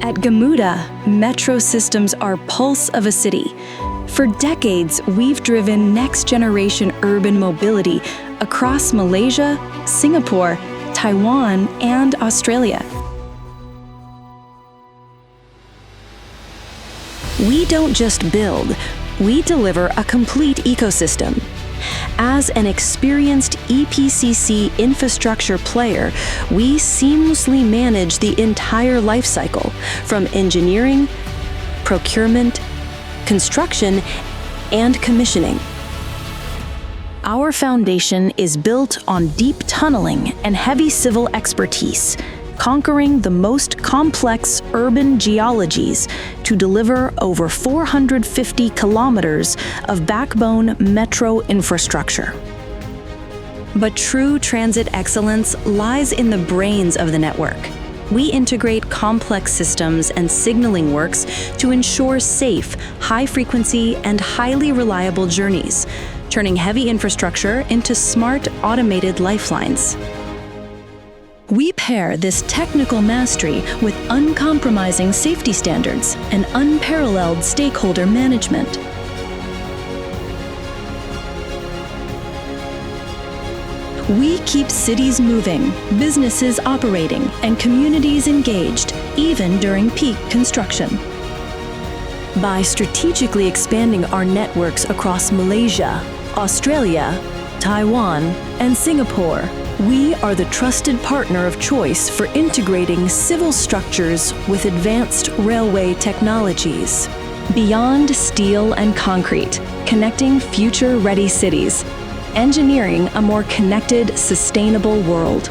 At Gamuda, metro systems are pulse of a city. For decades, we've driven next-generation urban mobility across Malaysia, Singapore, Taiwan, and Australia. We don't just build, we deliver a complete ecosystem. As an experienced EPCC infrastructure player, we seamlessly manage the entire life cycle, from engineering, procurement, construction, and commissioning. Our foundation is built on deep tunneling and heavy civil expertise, conquering the most complex urban geologies to deliver over 450 kilometers of backbone metro infrastructure. But true transit excellence lies in the brains of the network. We integrate complex systems and signaling works to ensure safe, high-frequency, and highly reliable journeys, turning heavy infrastructure into smart, automated lifelines. We pair this technical mastery with uncompromising safety standards and unparalleled stakeholder management. We keep cities moving, businesses operating, and communities engaged, even during peak construction. By strategically expanding our networks across Malaysia, Australia, Taiwan, and Singapore, we are the trusted partner of choice for integrating civil structures with advanced railway technologies. Beyond steel and concrete, connecting future-ready cities, engineering a more connected, sustainable world.